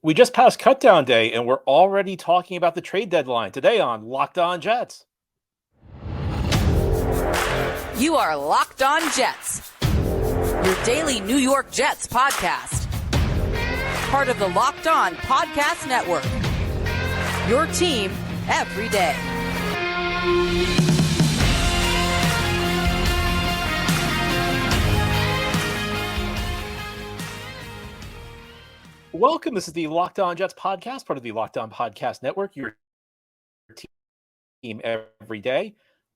We just passed cutdown day and we're already talking about the trade deadline today on Locked On Jets. You are Locked On Jets, your daily New York Jets podcast. Part of the Locked On Podcast Network, your team every day. Welcome. This is the Locked On Jets podcast, part of the Locked On Podcast Network, your team every day.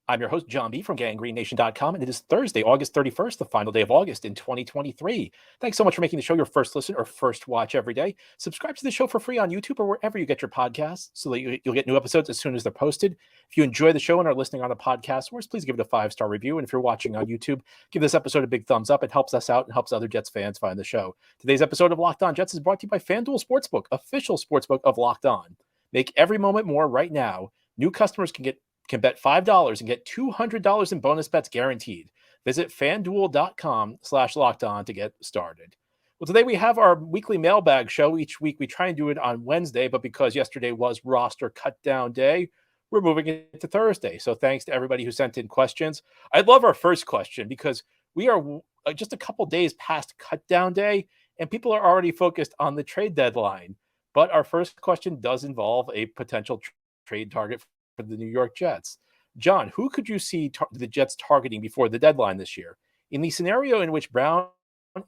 I'm your host, John B. from GangGreenNation.com, and it is Thursday, August 31st, the final day of August in 2023. Thanks so much for making the show your first listen or first watch every day. Subscribe to the show for free on YouTube or wherever you get your podcasts so that you'll get new episodes as soon as they're posted. If you enjoy the show and are listening on the podcast source, please give it a 5-star review. And if you're watching on YouTube, give this episode a big thumbs up. It helps us out and helps other Jets fans find the show. Today's episode of Locked On Jets is brought to you by FanDuel Sportsbook, official sportsbook of Locked On. Make every moment more right now. New customers can bet $5 and get $200 in bonus bets guaranteed. Visit FanDuel.com/lockedon to get started. Well, today we have our weekly mailbag show. Each week we try and do it on Wednesday, but because yesterday was roster cut down day, we're moving it to Thursday. So thanks to everybody who sent in questions. I love our first question because we are just a couple days past cut down day and people are already focused on the trade deadline. But our first question does involve a potential trade target for the New York Jets. John, who could you see the Jets targeting before the deadline this year? In the scenario in which Brown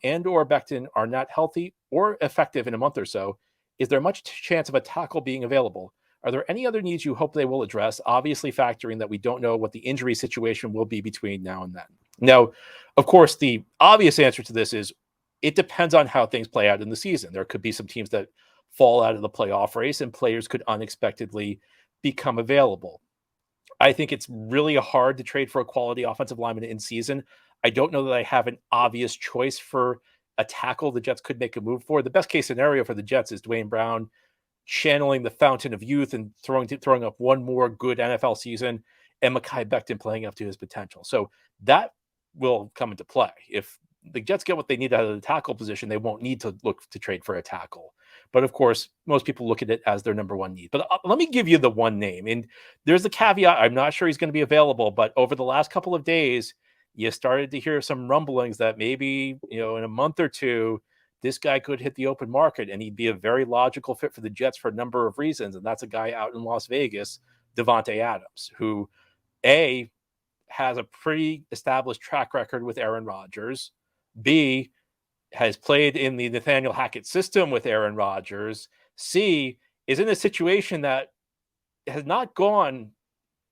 and or Becton are not healthy or effective in a month or so, is there much chance of a tackle being available? Are there any other needs you hope they will address, obviously factoring that we don't know what the injury situation will be between now and then? Now, of course, the obvious answer to this is it depends on how things play out in the season. There could be some teams that fall out of the playoff race and players could unexpectedly become available. I think it's really hard to trade for a quality offensive lineman in season. I don't know that I have an obvious choice for a tackle the Jets could make a move for. The best case scenario for the Jets is Dwayne Brown channeling the fountain of youth and throwing up one more good NFL season and Mekhi Becton playing up to his potential. So that will come into play. If the Jets get what they need out of the tackle position, they won't need to look to trade for a tackle. But of course, most people look at it as their number one need. But let me give you the one name. And there's the caveat. I'm not sure he's going to be available, but over the last couple of days, you started to hear some rumblings that maybe, in a month or two, this guy could hit the open market and he'd be a very logical fit for the Jets for a number of reasons. And that's a guy out in Las Vegas, Davante Adams, who has a pretty established track record with Aaron Rodgers, B, has played in the Nathaniel Hackett system with Aaron Rodgers, C, is in a situation that has not gone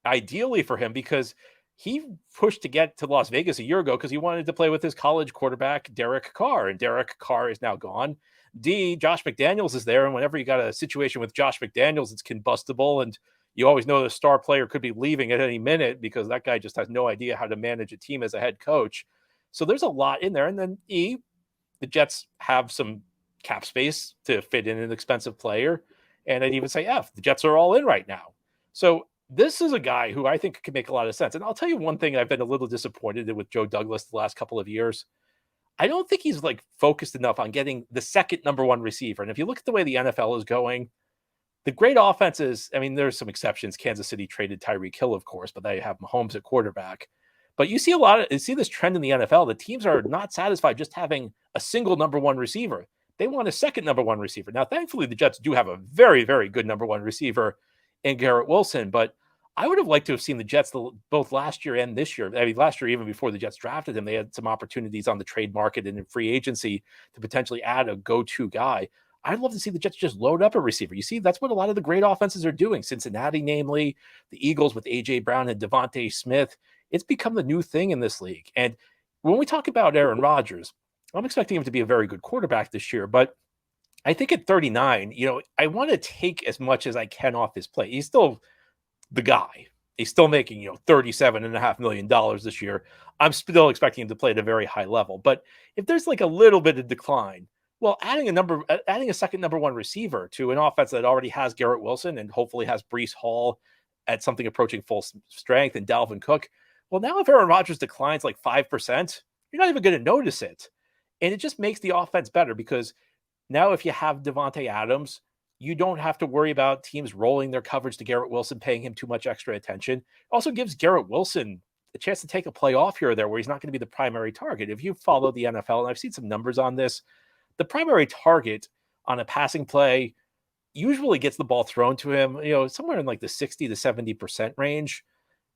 ideally for him because he pushed to get to Las Vegas a year ago because he wanted to play with his college quarterback, Derek Carr, and Derek Carr is now gone. D, Josh McDaniels is there, and whenever you got a situation with Josh McDaniels, it's combustible, and you always know the star player could be leaving at any minute because that guy just has no idea how to manage a team as a head coach. So there's a lot in there. And then E, the Jets have some cap space to fit in an expensive player. And I'd even say F, the Jets are all in right now. So this is a guy who I think could make a lot of sense. And I'll tell you one thing I've been a little disappointed with Joe Douglas the last couple of years. I don't think he's focused enough on getting the second number one receiver. And if you look at the way the NFL is going, the great offenses, there's some exceptions. Kansas City traded Tyreek Hill, of course, but they have Mahomes at quarterback. But you see this trend in the NFL. The teams are not satisfied just having a single number one receiver. They want a second number one receiver. Now, thankfully, the Jets do have a very, very good number one receiver in Garrett Wilson. But I would have liked to have seen the Jets both last year and this year. Last year, even before the Jets drafted him, they had some opportunities on the trade market and in free agency to potentially add a go-to guy. I'd love to see the Jets just load up a receiver. You see, that's what a lot of the great offenses are doing. Cincinnati, namely, the Eagles with A.J. Brown and Devontae Smith. It's become the new thing in this league. And when we talk about Aaron Rodgers, I'm expecting him to be a very good quarterback this year. But I think at 39, I want to take as much as I can off his plate. He's still the guy. He's still making, $37.5 million this year. I'm still expecting him to play at a very high level. But if there's a little bit of decline, well, adding a second number one receiver to an offense that already has Garrett Wilson and hopefully has Breece Hall at something approaching full strength and Dalvin Cook. Well, now if Aaron Rodgers declines 5%, you're not even going to notice it. And it just makes the offense better because Now, if you have Davante Adams, you don't have to worry about teams rolling their coverage to Garrett Wilson, paying him too much extra attention. It also gives Garrett Wilson a chance to take a play off here or there where he's not going to be the primary target. If you follow the NFL, and I've seen some numbers on this, the primary target on a passing play usually gets the ball thrown to him, somewhere in like the 60 to 70% range.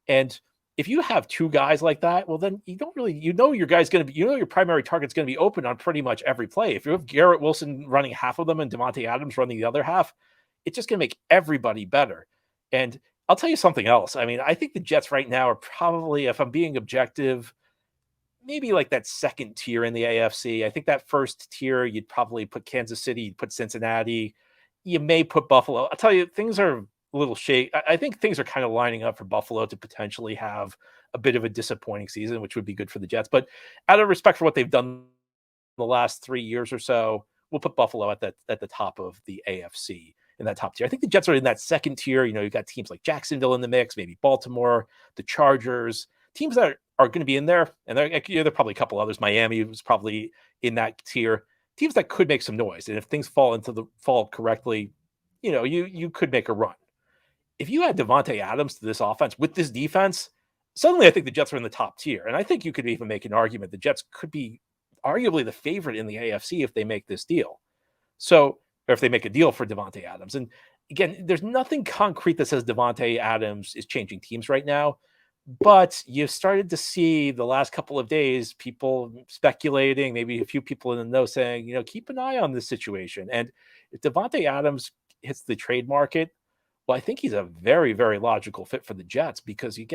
And if you have two guys like that, well, then you don't really, your guy's going to be, your primary target's going to be open on pretty much every play. If you have Garrett Wilson running half of them and Davante Adams running the other half, it's just going to make everybody better. And I'll tell you something else. I mean, I think the Jets right now are probably, if I'm being objective, maybe like that second tier in the AFC. I think that first tier, you'd probably put Kansas City, you'd put Cincinnati, you may put Buffalo. I'll tell you, things are a little shake. I think things are kind of lining up for Buffalo to potentially have a bit of a disappointing season, which would be good for the Jets. But out of respect for what they've done the last 3 years or so, we'll put Buffalo at the top of the AFC in that top tier. I think the Jets are in that second tier. You've got teams like Jacksonville in the mix, maybe Baltimore, the Chargers, teams that are going to be in there. And there are probably a couple others. Miami was probably in that tier. Teams that could make some noise. And if things fall correctly, you could make a run. If you add Davante Adams to this offense with this defense, suddenly I think the Jets are in the top tier. And I think you could even make an argument the Jets could be arguably the favorite in the AFC if they make this deal. Or if they make a deal for Davante Adams. And again, there's nothing concrete that says Davante Adams is changing teams right now. But you've started to see the last couple of days, people speculating, maybe a few people in the know saying, keep an eye on this situation. And if Davante Adams hits the trade market, well, I think he's a very, very logical fit for the Jets because he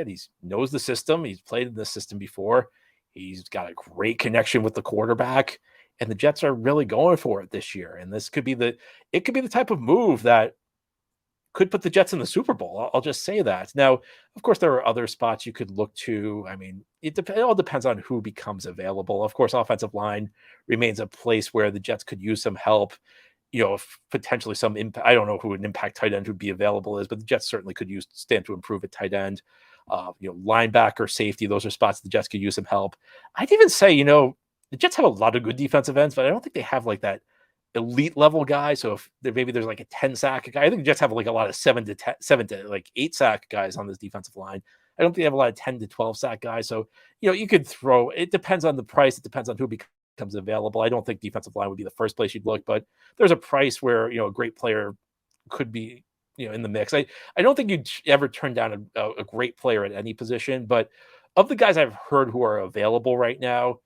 knows the system. He's played in this system before. He's got a great connection with the quarterback, and the Jets are really going for it this year. And this could be the type of move that could put the Jets in the Super Bowl. I'll just say that. Now, of course, there are other spots you could look to. I mean, it all depends on who becomes available. Of course, offensive line remains a place where the Jets could use some help. If potentially some impact, I don't know who an impact tight end would be available is, but the Jets certainly could stand to improve at tight end. Linebacker, safety, those are spots the Jets could use some help. I'd even say, the Jets have a lot of good defensive ends, but I don't think they have like that elite level guy. So if there's like a 10 sack guy, I think the Jets have like a lot of 7 to like 8 sack guys on this defensive line. I don't think they have a lot of 10 to 12 sack guys. So, you could it depends on the price. It depends on who becomes available. I don't think defensive line would be the first place you'd look, but there's a price where, a great player could be, in the mix. I don't think you'd ever turn down a great player at any position, but of the guys I've heard who are available right now,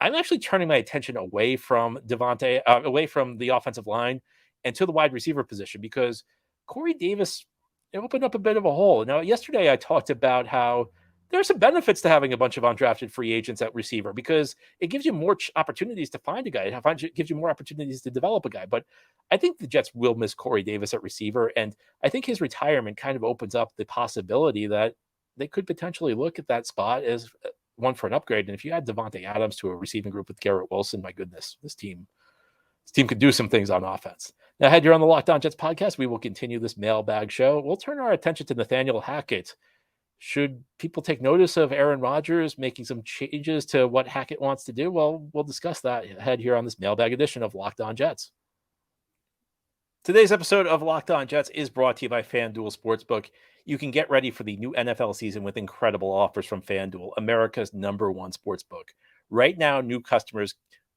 I'm actually turning my attention away from Davante, away from the offensive line and to the wide receiver position because Corey Davis opened up a bit of a hole. Now, yesterday I talked about how there are some benefits to having a bunch of undrafted free agents at receiver because it gives you more opportunities to find a guy. It gives you more opportunities to develop a guy. But I think the Jets will miss Corey Davis at receiver. And I think his retirement kind of opens up the possibility that they could potentially look at that spot as one for an upgrade. And if you add Davante Adams to a receiving group with Garrett Wilson, my goodness, this team could do some things on offense. Now, ahead here on the Locked On Jets podcast, we will continue this mailbag show. We'll turn our attention to Nathaniel Hackett. Should people take notice of Aaron Rodgers making some changes to what Hackett wants to do? Well, we'll discuss that ahead here on this mailbag edition of Locked On Jets. Today's episode of Locked On Jets is brought to you by FanDuel Sportsbook. You can get ready for the new NFL season with incredible offers from FanDuel, America's #1 sportsbook. Right now, new customers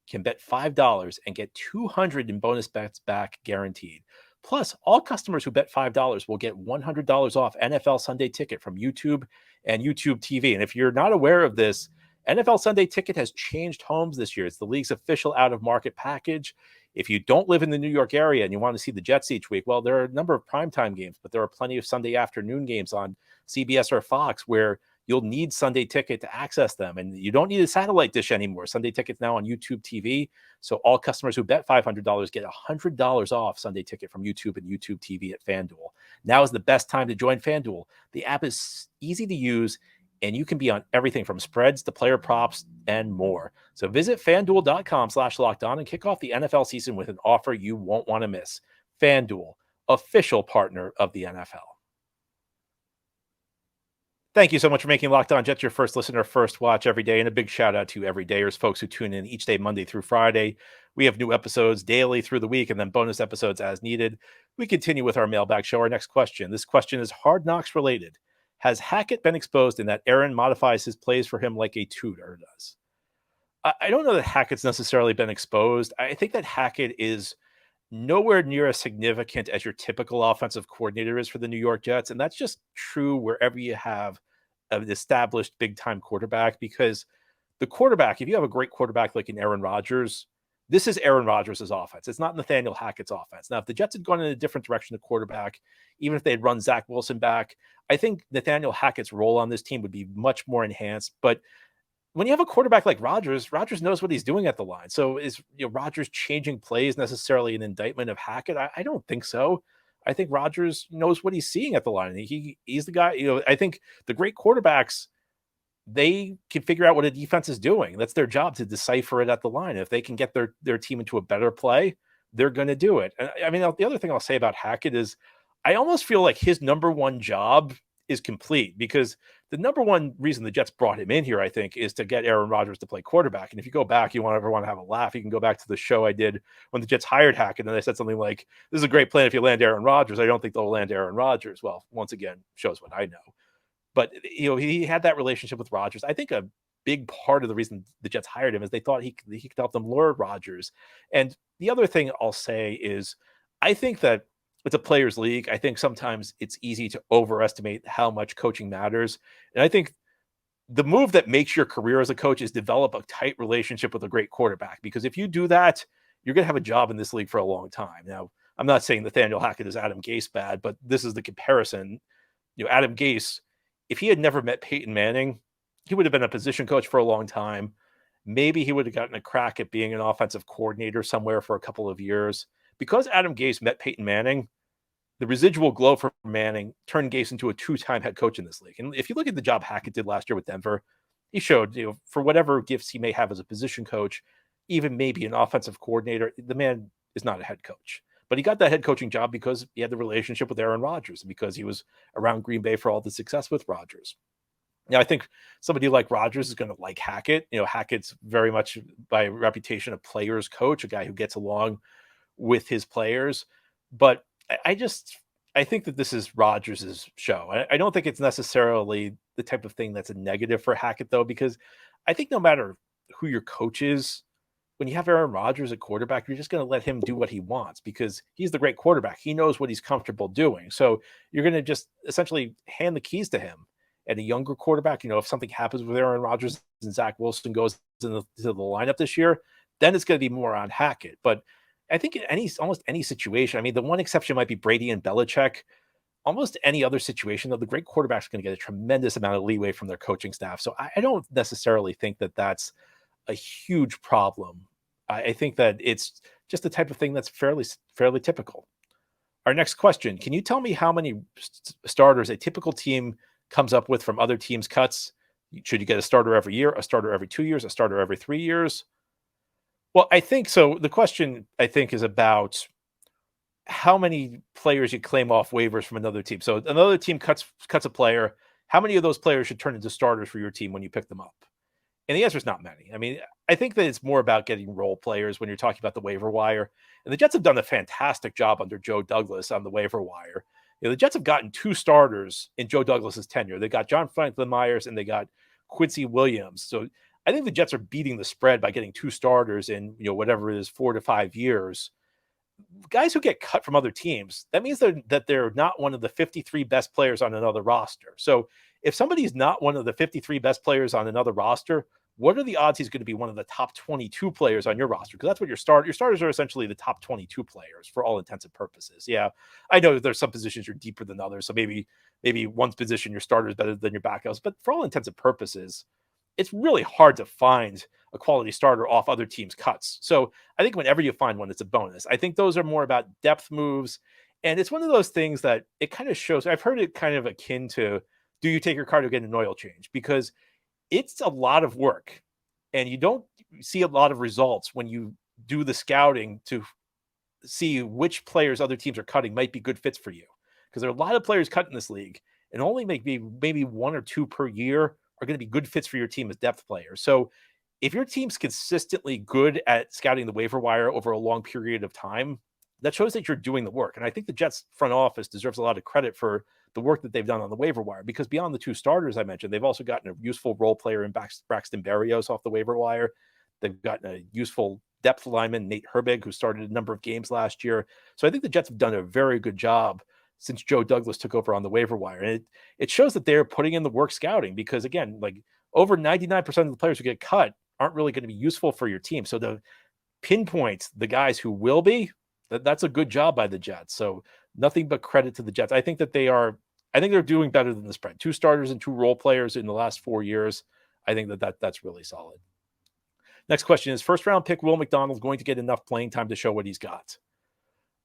can bet $5 and get $200 in bonus bets back guaranteed. Plus, all customers who bet $5 will get $100 off NFL Sunday Ticket from YouTube and YouTube TV. And if you're not aware of this, NFL Sunday Ticket has changed homes this year. It's the league's official out-of-market package. If you don't live in the New York area and you want to see the Jets each week, well, there are a number of primetime games, but there are plenty of Sunday afternoon games on CBS or Fox where you'll need Sunday Ticket to access them. And you don't need a satellite dish anymore. Sunday Ticket's now on YouTube TV. So all customers who bet $500 get $100 off Sunday Ticket from YouTube and YouTube TV at FanDuel. Now is the best time to join FanDuel. The app is easy to use, and you can be on everything from spreads to player props and more. So visit FanDuel.com/lockedon and kick off the NFL season with an offer you won't want to miss. FanDuel, official partner of the NFL. Thank you so much for making Locked On Jets your first listener, first watch every day. And a big shout out to everydayers, folks who tune in each day, Monday through Friday. We have new episodes daily through the week and then bonus episodes as needed. We continue with our mailbag show. Our next question. This question is Hard Knocks related. Has Hackett been exposed in that Aaron modifies his plays for him like a tutor does? I don't know that Hackett's necessarily been exposed. I think that Hackett is nowhere near as significant as your typical offensive coordinator is for the New York Jets. And that's just true wherever you have an established big time quarterback, because the quarterback, if you have a great quarterback like an Aaron Rodgers, this is Aaron Rodgers' offense. It's not Nathaniel Hackett's offense. Now, if the Jets had gone in a different direction of quarterback, even if they had run Zach Wilson back, I think Nathaniel Hackett's role on this team would be much more enhanced. But when you have a quarterback like Rodgers, Rodgers knows what he's doing at the line. So is Rodgers changing plays necessarily an indictment of Hackett? I don't think so. I think Rodgers knows what he's seeing at the line. He's the guy. I think the great quarterbacks, they can figure out what a defense is doing. That's their job, to decipher it at the line. If they can get their team into a better play, they're going to do it. And I mean, the other thing I'll say about Hackett is I almost feel like his number one job is complete, because the number one reason the Jets brought him in here, I think, is to get Aaron Rodgers to play quarterback. And if you go back, you ever want to have a laugh, you can go back to the show I did when the Jets hired Hackett, and I said something like, "This is a great plan if you land Aaron Rodgers. I don't think they'll land Aaron Rodgers." Well, once again, shows what I know. But he had that relationship with Rodgers. I think a big part of the reason the Jets hired him is they thought he could help them lure Rodgers. And the other thing I'll say is, I think that it's a players' league. I think sometimes it's easy to overestimate how much coaching matters. And I think the move that makes your career as a coach is develop a tight relationship with a great quarterback. Because if you do that, you're going to have a job in this league for a long time. Now, I'm not saying Nathaniel Hackett is Adam Gase bad, but this is the comparison. Adam Gase, if he had never met Peyton Manning, he would have been a position coach for a long time. Maybe he would have gotten a crack at being an offensive coordinator somewhere for a couple of years. Because Adam Gase met Peyton Manning, the residual glow for Manning turned Gase into a two-time head coach in this league. And if you look at the job Hackett did last year with Denver, he showed, for whatever gifts he may have as a position coach, even maybe an offensive coordinator, the man is not a head coach. But he got that head coaching job because he had the relationship with Aaron Rodgers and because he was around Green Bay for all the success with Rodgers. Now, I think somebody like Rodgers is going to like Hackett. Hackett's very much by reputation a player's coach, a guy who gets along with his players. But I think that this is Rodgers' show. I don't think it's necessarily the type of thing that's a negative for Hackett, though, because I think no matter who your coach is, when you have Aaron Rodgers at quarterback, you're just going to let him do what he wants because he's the great quarterback. He knows what he's comfortable doing. So you're going to just essentially hand the keys to him. And a younger quarterback, if something happens with Aaron Rodgers and Zach Wilson goes into the lineup this year, then it's going to be more on Hackett. But I think in almost any situation, I mean, the one exception might be Brady and Belichick. Almost any other situation, though, the great quarterback's going to get a tremendous amount of leeway from their coaching staff. So I don't necessarily think that that's a huge problem. I think that it's just the type of thing that's fairly typical. Our next question: can you tell me how many starters a typical team comes up with from other teams' cuts? Should you get a starter every year, a starter every 2 years, a starter every 3 years? Well, I think so. The question, I think, is about how many players you claim off waivers from another team. So another team cuts a player. How many of those players should turn into starters for your team when you pick them up? And the answer is not many. I mean, I think that it's more about getting role players when you're talking about the waiver wire. And the Jets have done a fantastic job under Joe Douglas on the waiver wire. The Jets have gotten 2 starters in Joe Douglas's tenure. They got John Franklin Myers and they got Quincy Williams. So I think the Jets are beating the spread by getting 2 starters in, whatever it is, 4 to 5 years. Guys who get cut from other teams, that means that they're not one of the 53 best players on another roster. So if somebody's not one of the 53 best players on another roster, what are the odds he's going to be one of the top 22 players on your roster? Because that's what your starters are essentially the top 22 players for all intents and purposes. Yeah, I know there's some positions you're deeper than others. So maybe one position your starter is better than your backups. But for all intents and purposes, it's really hard to find a quality starter off other teams' cuts. So I think whenever you find one, it's a bonus. I think those are more about depth moves. And it's one of those things that it kind of shows. I've heard it kind of akin to, do you take your car to get an oil change? Because it's a lot of work and you don't see a lot of results when you do the scouting to see which players other teams are cutting might be good fits for you. Because there are a lot of players cut in this league and only maybe one or two per year are going to be good fits for your team as depth players. So if your team's consistently good at scouting the waiver wire over a long period of time, that shows that you're doing the work. And I think the Jets front office deserves a lot of credit for the work that they've done on the waiver wire, because beyond the two starters I mentioned, they've also gotten a useful role player in Braxton Berrios off the waiver wire. They've gotten a useful depth lineman, Nate Herbig, who started a number of games last year. So I think the Jets have done a very good job since Joe Douglas took over on the waiver wire. And it shows that they're putting in the work scouting, because again, like over 99% of the players who get cut aren't really going to be useful for your team. So to pinpoint the guys who will be, that's a good job by the Jets. So nothing but credit to the Jets. I think they're doing better than the spread. Two starters and two role players in the last 4 years. I think that's really solid. Next question is, first round pick Will McDonald going to get enough playing time to show what he's got?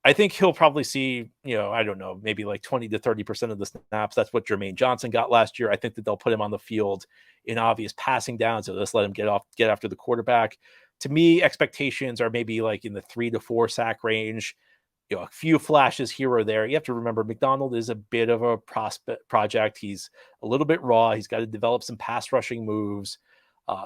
I think he'll probably see, I don't know, maybe like 20 to 30% of the snaps. That's what Jermaine Johnson got last year. I think that they'll put him on the field in obvious passing downs, so just let him get after the quarterback. To me, expectations are maybe like in the 3 to 4 sack range. A few flashes here or there. You have to remember, McDonald is a bit of a project. He's a little bit raw. He's got to develop some pass rushing moves.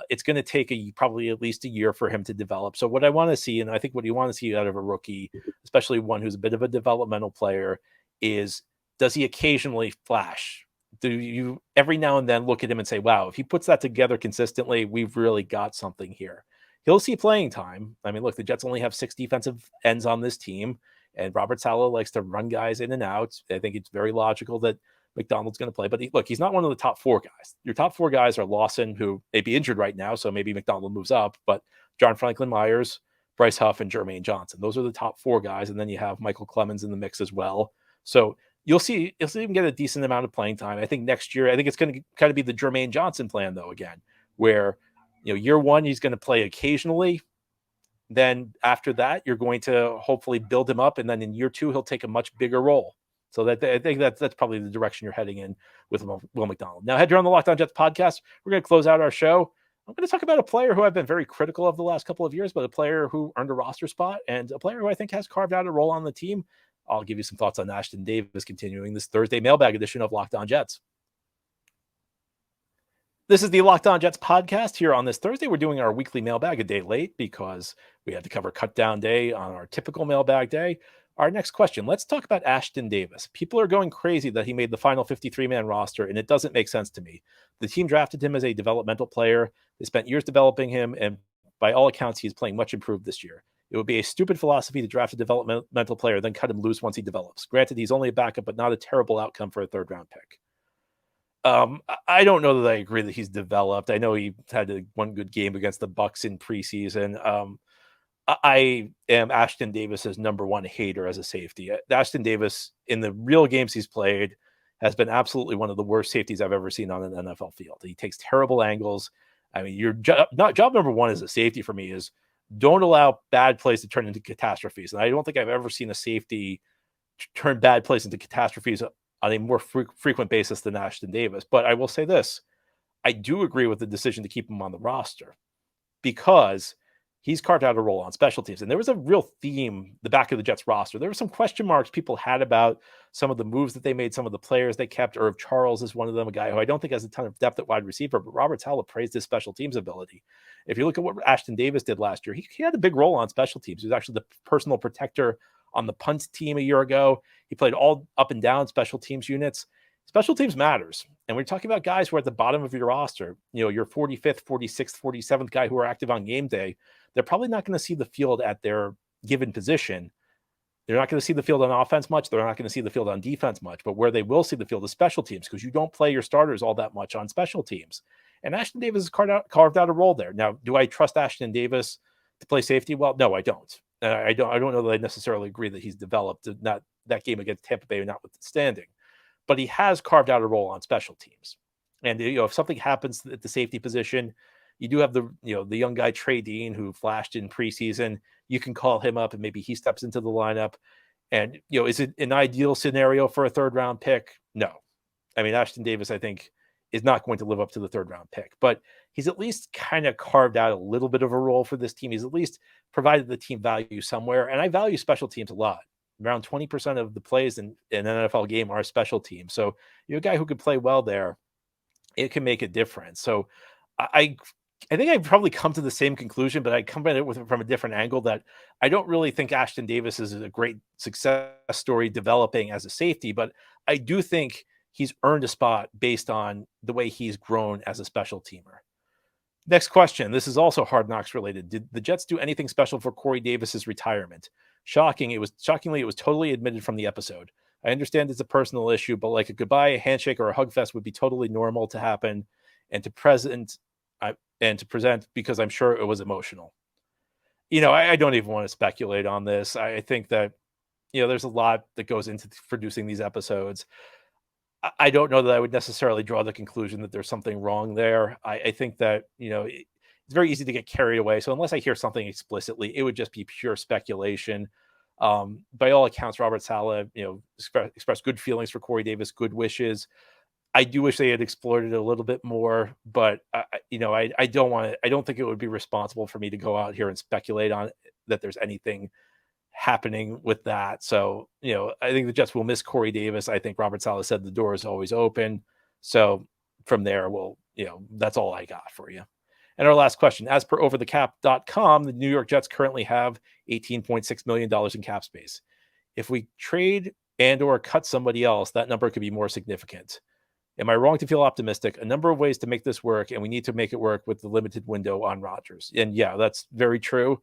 It's going to take probably at least a year for him to develop. So what I want to see, and I think what you want to see out of a rookie, especially one who's a bit of a developmental player, is does he occasionally flash? Do you every now and then look at him and say, wow, if he puts that together consistently, we've really got something here. He'll see playing time. I mean, look, the Jets only have 6 defensive ends on this team, and Robert Saleh likes to run guys in and out. I think it's very logical that McDonald's going to play. But he's not one of the top 4 guys. Your top 4 guys are Lawson, who may be injured right now, so maybe McDonald moves up, but John Franklin Myers, Bryce Huff, and Jermaine Johnson. Those are the top 4 guys, and then you have Michael Clemens in the mix as well. So you'll see him get a decent amount of playing time. I think next year, it's going to kind of be the Jermaine Johnson plan, though, again, where year 1, he's going to play occasionally. Then after that, you're going to hopefully build him up. And then in year 2, he'll take a much bigger role. So I think that's probably the direction you're heading in with Will McDonald. Now, head here on the Locked On Jets podcast, we're going to close out our show. I'm going to talk about a player who I've been very critical of the last couple of years, but a player who earned a roster spot and a player who I think has carved out a role on the team. I'll give you some thoughts on Ashton Davis continuing this Thursday mailbag edition of Locked On Jets. This is the Locked On Jets podcast. Here on this Thursday, we're doing our weekly mailbag a day late because we had to cover cut down day on our typical mailbag day. Our next question, let's talk about Ashton Davis. People are going crazy that he made the final 53-man roster, and it doesn't make sense to me. The team drafted him as a developmental player. They spent years developing him, and by all accounts, he's playing much improved this year. It would be a stupid philosophy to draft a developmental player, then cut him loose once he develops. Granted, he's only a backup, but not a terrible outcome for a third-round pick. I don't know that I agree that he's developed. I know he had one good game against the Bucs in preseason. I am Ashton Davis's number one hater as a safety. Ashton Davis, in the real games he's played, has been absolutely one of the worst safeties I've ever seen on an NFL field. He takes terrible angles. I mean, your job number one as a safety for me is don't allow bad plays to turn into catastrophes. And I don't think I've ever seen a safety turn bad plays into catastrophes on a more frequent basis than Ashton Davis. But I will say this, I do agree with the decision to keep him on the roster because he's carved out a role on special teams. And there was a real theme, the back of the Jets roster. There were some question marks people had about some of the moves that they made, some of the players they kept. Irv Charles is one of them, a guy who I don't think has a ton of depth at wide receiver, but Robert Saleh praised his special teams ability. If you look at what Ashton Davis did last year, he had a big role on special teams. He was actually the personal protector on the punt team a year ago. He played all up and down special teams units. Special teams matters. And we're talking about guys who are at the bottom of your roster, your 45th, 46th, 47th guy who are active on game day. They're probably not going to see the field at their given position. They're not going to see the field on offense much. They're not going to see the field on defense much. But where they will see the field is special teams, because you don't play your starters all that much on special teams. And Ashton Davis has carved out a role there. Now, do I trust Ashton Davis to play safety? Well, no, I don't. I don't know that I necessarily agree that he's developed. Not that game against Tampa Bay, notwithstanding. But he has carved out a role on special teams. And if something happens at the safety position, you do have the young guy Trey Dean who flashed in preseason. You can call him up and maybe he steps into the lineup. And is it an ideal scenario for a third round pick? No. I mean, Ashton Davis, I think, is not going to live up to the third round pick, but he's at least kind of carved out a little bit of a role for this team. He's at least provided the team value somewhere. And I value special teams a lot. around 20% of the plays in an NFL game are special teams. So you're a guy who could play well there. It can make a difference. So I think I've probably come to the same conclusion, but I come at it from a different angle, that I don't really think Ashton Davis is a great success story developing as a safety, but I do think he's earned a spot based on the way he's grown as a special teamer. Next question. This is also Hard Knocks related. Did the Jets do anything special for Corey Davis's retirement? Shockingly, it was totally admitted from the episode. I understand it's a personal issue, but like a goodbye, a handshake, or a hug fest would be totally normal to happen and to present because I'm sure it was emotional. I don't even want to speculate on this. I think that, there's a lot that goes into producing these episodes. I don't know that I would necessarily draw the conclusion that there's something wrong there. I think that, it's very easy to get carried away. So unless I hear something explicitly, it would just be pure speculation. By all accounts, Robert Saleh, expressed good feelings for Corey Davis, good wishes. I do wish they had explored it a little bit more, but I don't think it would be responsible for me to go out here and speculate on that there's anything happening with that. So, I think the Jets will miss Corey Davis. I think Robert Saleh said the door is always open. So from there, that's all I got for you. And our last question, as per overthecap.com, the New York Jets currently have $18.6 million in cap space. If we trade and or cut somebody else, that number could be more significant. Am I wrong to feel optimistic? A number of ways to make this work, and we need to make it work with the limited window on Rodgers. And yeah, that's very true.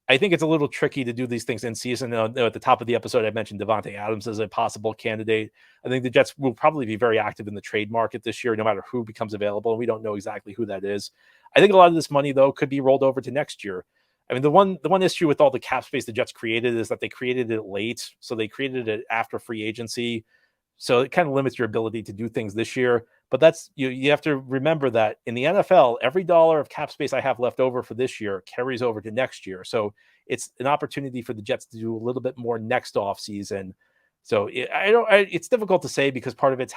I think it's a little tricky to do these things in season. At the top of the episode, I mentioned Davante Adams as a possible candidate. I think the Jets will probably be very active in the trade market this year, no matter who becomes available. And we don't know exactly who that is. I think a lot of this money, though, could be rolled over to next year. I mean, the one issue with all the cap space the Jets created is that they created it late. So they created it after free agency. So it kind of limits your ability to do things this year. But that's you have to remember that in the NFL, every dollar of cap space I have left over for this year carries over to next year. So it's an opportunity for the Jets to do a little bit more next off season. So it's difficult to say, because part of it's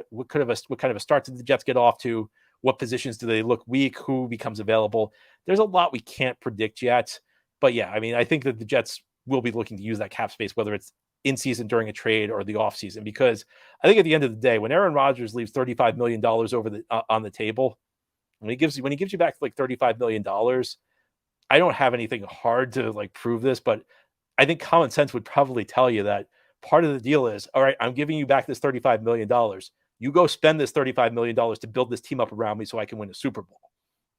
what kind of a start did the Jets get off to? What positions do they look weak? Who becomes available? There's a lot we can't predict yet. But yeah, I mean, I think that the Jets will be looking to use that cap space, whether it's in season during a trade or the off season, because I think at the end of the day, when Aaron Rodgers leaves $35 million on the table, when he gives you back like $35 million, I don't have anything hard to like prove this, but I think common sense would probably tell you that part of the deal is, all right, I'm giving you back this $35 million. You go spend this $35 million to build this team up around me so I can win a Super Bowl.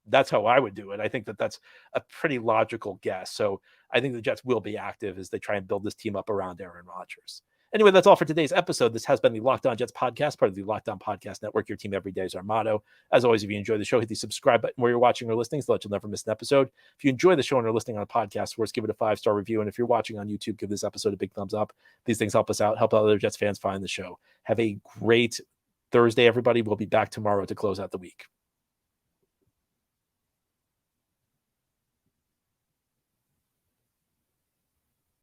That's how I would do it. I think that that's a pretty logical guess. So I think the Jets will be active as they try and build this team up around Aaron Rodgers. Anyway, that's all for today's episode. This has been the Locked On Jets podcast, part of the Locked On Podcast Network. Your team every day is our motto. As always, if you enjoy the show, hit the subscribe button where you're watching or listening so that you'll never miss an episode. If you enjoy the show and are listening on a podcast, first give it a 5-star review. And if you're watching on YouTube, give this episode a big thumbs up. These things help us out, help other Jets fans find the show. Have a great Thursday, everybody. We'll be back tomorrow to close out the week.